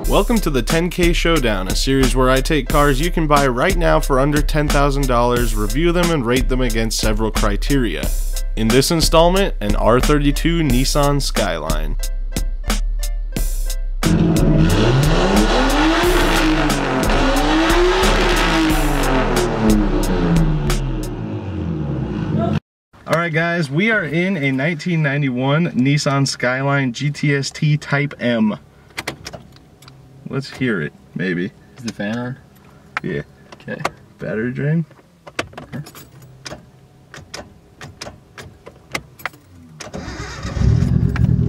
Welcome to the 10k Showdown, a series where I take cars you can buy right now for under $10,000, review them, and rate them against several criteria. In this installment, an R32 Nissan Skyline. Alright guys, we are in a 1991 Nissan Skyline GTS-T Type M. Let's hear it, maybe. Is the fan on? Yeah. Okay. Battery drain. Okay.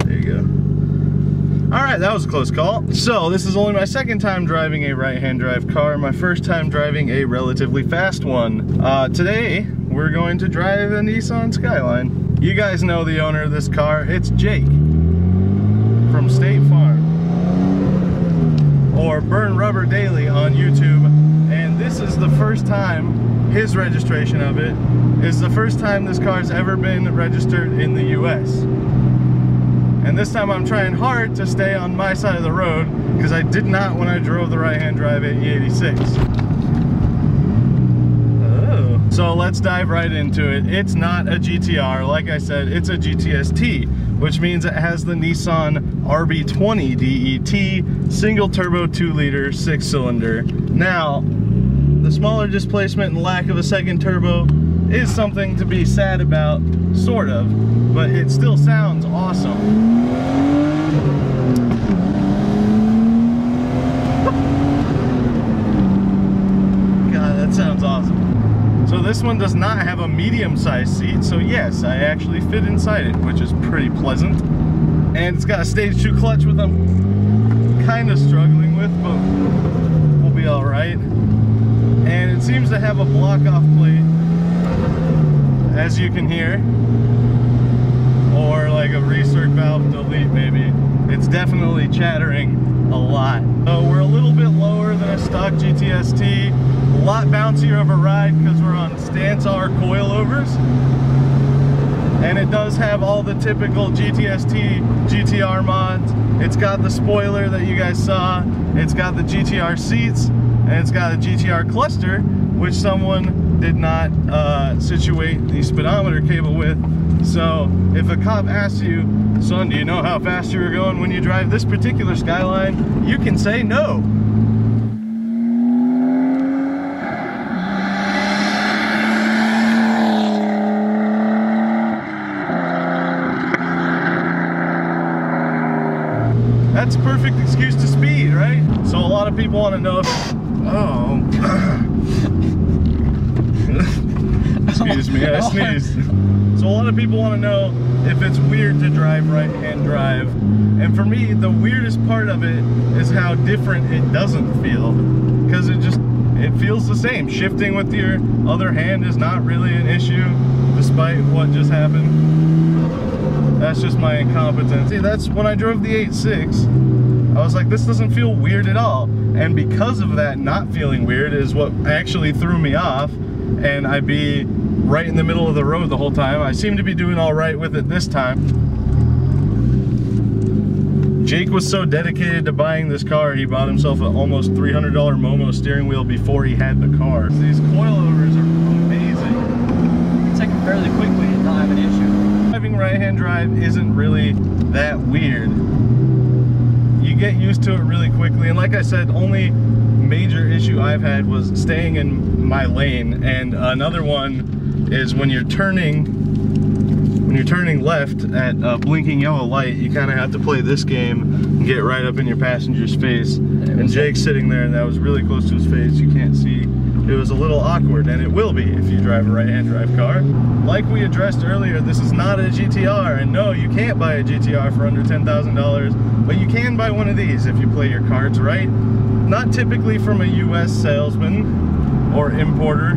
There you go. Alright, that was a close call. So, this is only my second time driving a right-hand drive car, my first time driving a relatively fast one. Today, we're going to drive a Nissan Skyline. You guys know the owner of this car. It's Jake from State Farm, or Burn Rubber Daily on YouTube, and this is the first time, his registration of it is the first time this car's ever been registered in the US. And this time I'm trying hard to stay on my side of the road, because I did not when I drove the right-hand drive at E86. So let's dive right into it. It's not a GTR, like I said, it's a GTS-T, which means it has the Nissan RB20 DET single turbo 2-liter 6-cylinder. Now, the smaller displacement and lack of a second turbo is something to be sad about, sort of, but it still sounds awesome. God, that sounds awesome. So this one does not have a medium-sized seat, so yes, I actually fit inside it, which is pretty pleasant. And it's got a stage 2 clutch, which I'm kind of struggling with, but we'll be all right. And it seems to have a block-off plate, as you can hear, or like a recirc valve delete maybe. It's definitely chattering a lot. So we're a little bit lower than a stock GTS-T, a lot bouncier of a ride because we're on stance R coilovers. And it does have all the typical GTS-T GTR mods. It's got the spoiler that you guys saw, it's got the GTR seats, and it's got a GTR cluster, which someone did not situate the speedometer cable with. So if a cop asks you, son, do you know how fast you were going when you drive this particular Skyline, you can say no. That's a perfect excuse to speed, right? So a lot of people want to know if, excuse me, I sneezed. So a lot of people want to know if it's weird to drive right-hand drive. And for me, the weirdest part of it is how different it doesn't feel. Because it feels the same. Shifting with your other hand is not really an issue, despite what just happened. That's just my incompetence. See, that's when I drove the 8.6, I was like, this doesn't feel weird at all. And because of that not feeling weird is what actually threw me off, and I'd be right in the middle of the road the whole time. I seem to be doing all right with it this time. Jake was so dedicated to buying this car, he bought himself an almost $300 Momo steering wheel before he had the car. These coilovers are amazing. You can take them fairly quickly and not have an issue. Driving right-hand drive isn't really that weird. You get used to it really quickly, and like I said, only major issue I've had was staying in my lane, and another one is when you're turning left at a blinking yellow light, you kind of have to play this game and get right up in your passenger's face. And Jake's sitting there, and that was really close to his face. You can't see. It was a little awkward, and it will be if you drive a right-hand drive car. Like we addressed earlier, this is not a GTR, and no, you can't buy a GTR for under $10,000, but you can buy one of these if you play your cards right. Not typically from a US salesman or importer.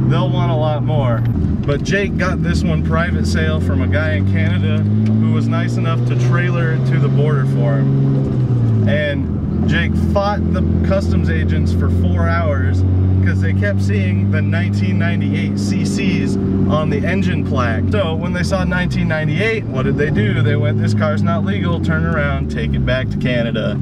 They'll want a lot more. But Jake got this one private sale from a guy in Canada who was nice enough to trailer it to the border for him. And Jake fought the customs agents for 4 hours because they kept seeing the 1998 CCs on the engine plaque. So when they saw 1998, what did they do? They went, this car's not legal, turn around, take it back to Canada.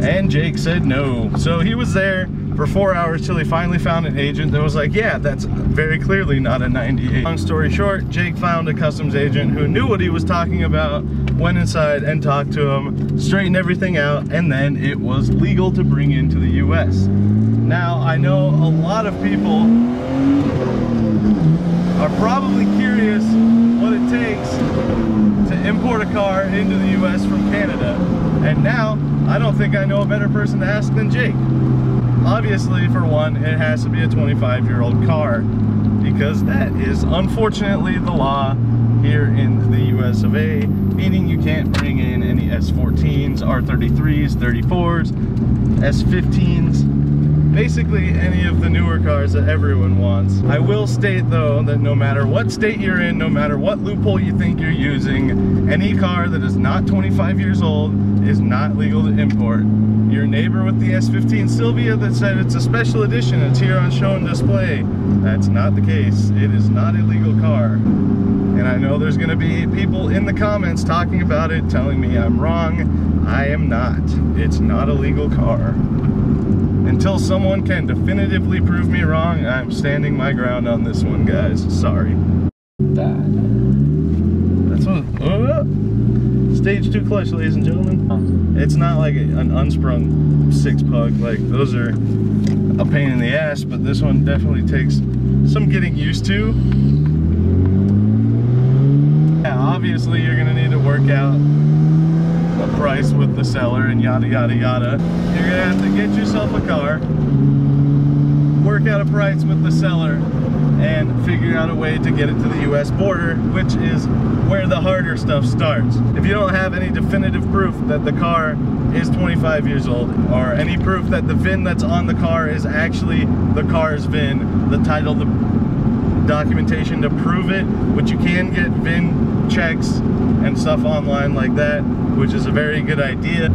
And Jake said no. So he was there for 4 hours till he finally found an agent that was like, yeah, that's very clearly not a 98. Long story short, Jake found a customs agent who knew what he was talking about, went inside and talked to him, straightened everything out, and then it was legal to bring into the US. Now, I know a lot of people are probably curious what it takes to import a car into the US from Canada. And now, I don't think I know a better person to ask than Jake. Obviously, for one, it has to be a 25-year-old car, because that is unfortunately the law here in the US of A, meaning you can't bring in any S14s, R33s, 34s, S15s, basically any of the newer cars that everyone wants. I will state though that no matter what state you're in, no matter what loophole you think you're using, any car that is not 25 years old is not legal to import. Your neighbor with the S15 Sylvia that said it's a special edition, it's here on show and display, that's not the case. It is not a legal car. And I know there's gonna be people in the comments talking about it, telling me I'm wrong. I am not. It's not a legal car. Until someone can definitively prove me wrong, I'm standing my ground on this one, guys. Sorry. That's what. Stage 2 clutch, ladies and gentlemen. It's not like an unsprung 6-pug. Like, those are a pain in the ass, but this one definitely takes some getting used to. Yeah, obviously you're gonna need to work out a price with the seller and yada yada yada. You're gonna have to get yourself a car, work out a price with the seller, and figure out a way to get it to the US border, which is where the harder stuff starts. If you don't have any definitive proof that the car is 25 years old, or any proof that the VIN that's on the car is actually the car's VIN, the title, the documentation to prove it, which you can get VIN checks and stuff online like that, which is a very good idea.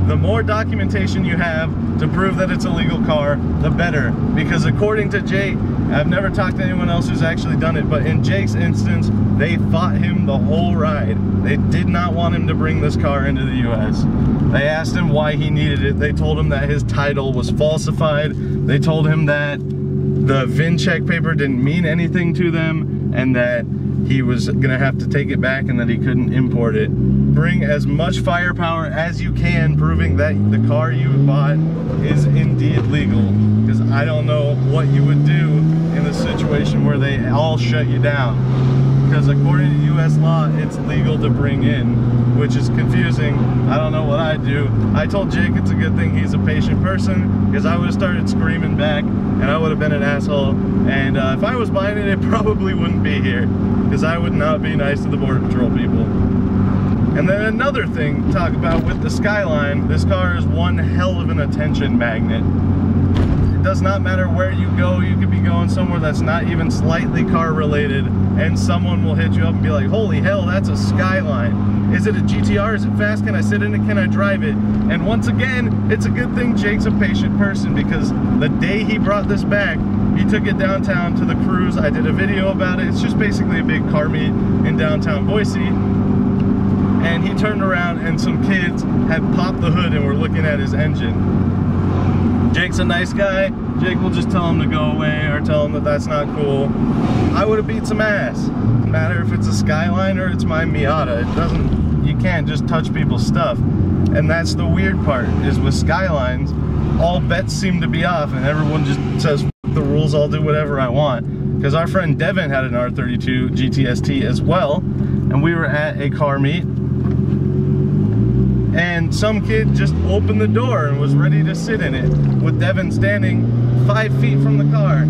The more documentation you have to prove that it's a legal car, the better. Because according to Jake, I've never talked to anyone else who's actually done it, but in Jake's instance, they fought him the whole ride. They did not want him to bring this car into the US. They asked him why he needed it. They told him that his title was falsified. They told him that the VIN check paper didn't mean anything to them, and that he was gonna have to take it back and that he couldn't import it. Bring as much firepower as you can, proving that the car you bought is indeed legal, because I don't know what you would do in the situation where they all shut you down. Because according to US law, it's legal to bring in, which is confusing. I don't know what I'd do. I told Jake it's a good thing he's a patient person, because I would have started screaming back and I would have been an asshole. And if I was buying it, it probably wouldn't be here, because I would not be nice to the Border Patrol people. And then another thing to talk about with the Skyline, this car is one hell of an attention magnet. It does not matter where you go, you could be going somewhere that's not even slightly car related, and someone will hit you up and be like, holy hell, that's a Skyline. Is it a GTR? Is it fast? Can I sit in it? Can I drive it? And once again, it's a good thing Jake's a patient person, because the day he brought this back, he took it downtown to the cruise. I did a video about it. It's just basically a big car meet in downtown Boise. And he turned around and some kids had popped the hood and were looking at his engine. Jake's a nice guy. Jake will just tell him to go away or tell him that that's not cool. I would have beat some ass. No matter if it's a Skyline or it's my Miata. It doesn't, you can't just touch people's stuff. And that's the weird part, is with Skylines, all bets seem to be off and everyone just says, F the rules, I'll do whatever I want. Because our friend Devin had an R32 GTS-T as well, and we were at a car meet, and some kid just opened the door and was ready to sit in it, with Devin standing 5 feet from the car.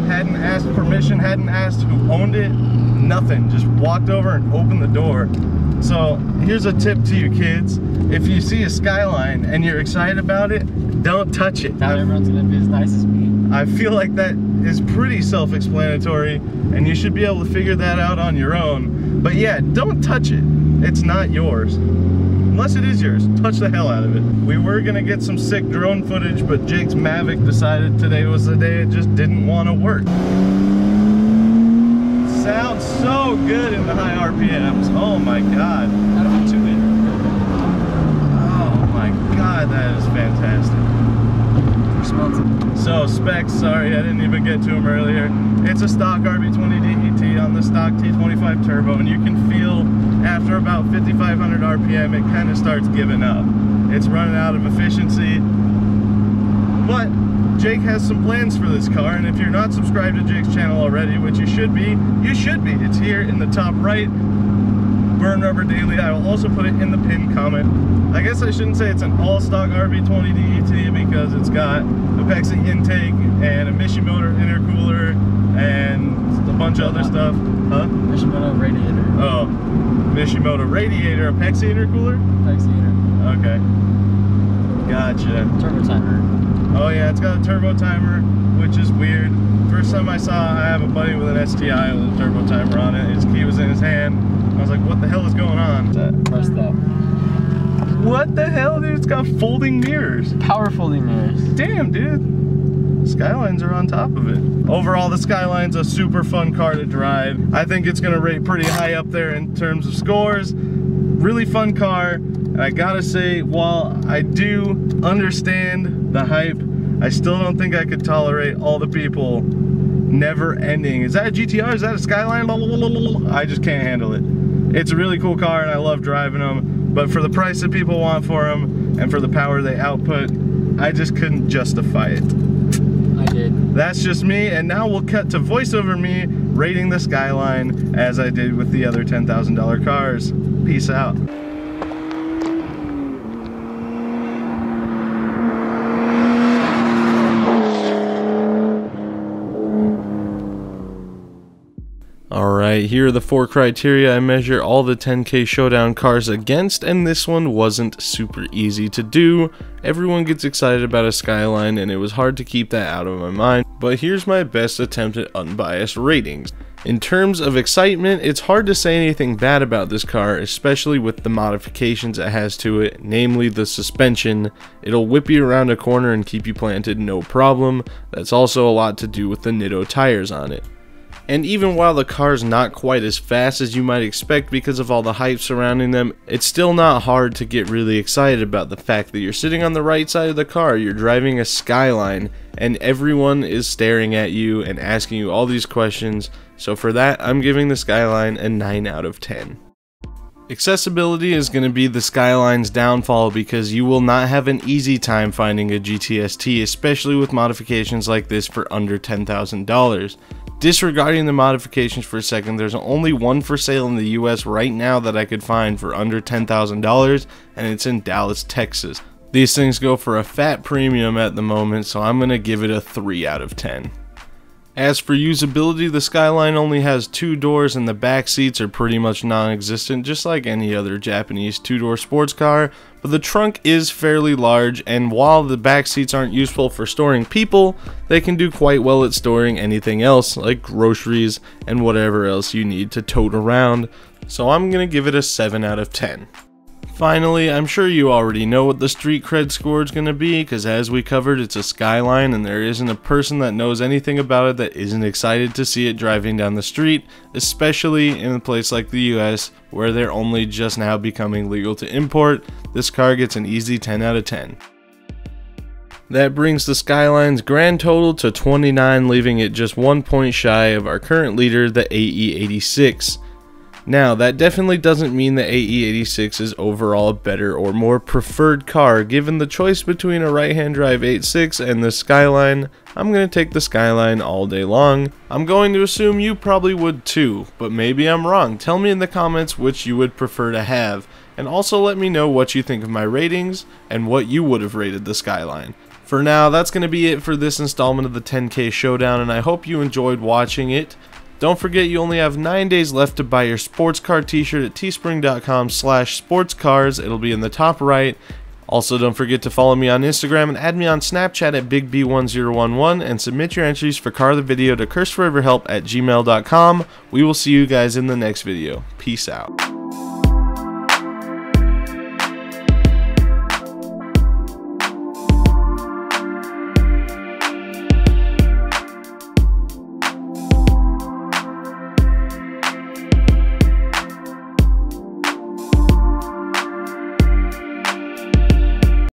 Hadn't asked permission, hadn't asked who owned it, nothing. Just walked over and opened the door. So here's a tip to you kids. If you see a Skyline and you're excited about it, don't touch it. Not everyone's gonna be as nice as me. I feel like that is pretty self-explanatory, and you should be able to figure that out on your own. But yeah, don't touch it. It's not yours. Unless it is yours, touch the hell out of it. We were gonna get some sick drone footage, but Jake's Mavic decided today was the day it just didn't want to work. Sounds so good in the high RPMs. Oh my god. Out of a 2-liter. Oh my god, that is fantastic. Responsive. So specs, sorry I didn't even get to them earlier. It's a stock RB20 DET on the stock T25 turbo, and you can feel after about 5,500 RPM it kind of starts giving up. It's running out of efficiency. But Jake has some plans for this car, and if you're not subscribed to Jake's channel already, which you should be, you should be. It's here in the top right. Burn Rubber Daily. I will also put it in the pinned comment. I guess I shouldn't say it's an all-stock RB20 DET because it's got a Pexi intake and a Mishimoto intercooler and a bunch of other stuff. Huh? Mishimoto radiator. Oh, Mishimoto radiator, a Pexi intercooler? Pexi inter. Okay. Gotcha. Turbo timer. Oh yeah, it's got a turbo timer, which is weird. First time I saw, I have a buddy with an STI with a turbo timer on it. His key was in his hand. I was like, what the hell is going on? Press that. What the hell, dude? It's got folding mirrors. Power folding mirrors. Damn, dude. Skylines are on top of it. Overall, the Skyline's a super fun car to drive. I think it's gonna rate pretty high up there in terms of scores. Really fun car. And I gotta say, while I do understand the hype, I still don't think I could tolerate all the people never ending. Is that a GTR? Is that a Skyline? I just can't handle it. It's a really cool car and I love driving them, but for the price that people want for them and for the power they output, I just couldn't justify it. I did. That's just me, and now we'll cut to voiceover me rating the Skyline as I did with the other $10,000 cars. Peace out. Alright, here are the 4 criteria I measure all the 10k Showdown cars against, and this one wasn't super easy to do. Everyone gets excited about a Skyline, and it was hard to keep that out of my mind, but here's my best attempt at unbiased ratings. In terms of excitement, it's hard to say anything bad about this car, especially with the modifications it has to it, namely the suspension. It'll whip you around a corner and keep you planted no problem. That's also a lot to do with the Nitto tires on it. And even while the car's not quite as fast as you might expect because of all the hype surrounding them, it's still not hard to get really excited about the fact that you're sitting on the right side of the car, you're driving a Skyline, and everyone is staring at you and asking you all these questions. So for that, I'm giving the Skyline a 9 out of 10. Accessibility is going to be the Skyline's downfall because you will not have an easy time finding a GTS-T, especially with modifications like this for under $10,000. Disregarding the modifications for a second, there's only one for sale in the US right now that I could find for under $10,000, and it's in Dallas, Texas. These things go for a fat premium at the moment, so I'm going to give it a 3 out of 10. As for usability, the Skyline only has 2 doors and the back seats are pretty much non-existent, just like any other Japanese 2-door sports car, but the trunk is fairly large, and while the back seats aren't useful for storing people, they can do quite well at storing anything else, like groceries and whatever else you need to tote around, so I'm gonna give it a 7 out of 10. Finally, I'm sure you already know what the street cred score is going to be, because as we covered, it's a Skyline, and there isn't a person that knows anything about it that isn't excited to see it driving down the street, especially in a place like the US, where they're only just now becoming legal to import. This car gets an easy 10 out of 10. That brings the Skyline's grand total to 29, leaving it just 1 point shy of our current leader, the AE86. Now, that definitely doesn't mean the AE86 is overall a better or more preferred car. Given the choice between a right-hand drive 8.6 and the Skyline, I'm going to take the Skyline all day long. I'm going to assume you probably would too, but maybe I'm wrong. Tell me in the comments which you would prefer to have, and also let me know what you think of my ratings and what you would have rated the Skyline. For now, that's going to be it for this installment of the 10k Showdown, and I hope you enjoyed watching it. Don't forget you only have 9 days left to buy your sports car t-shirt at teespring.com/sportscars. It'll be in the top right. Also, don't forget to follow me on Instagram and add me on Snapchat at BigB1011 and submit your entries for Car the Video to curseforeverhelp@gmail.com. We will see you guys in the next video. Peace out.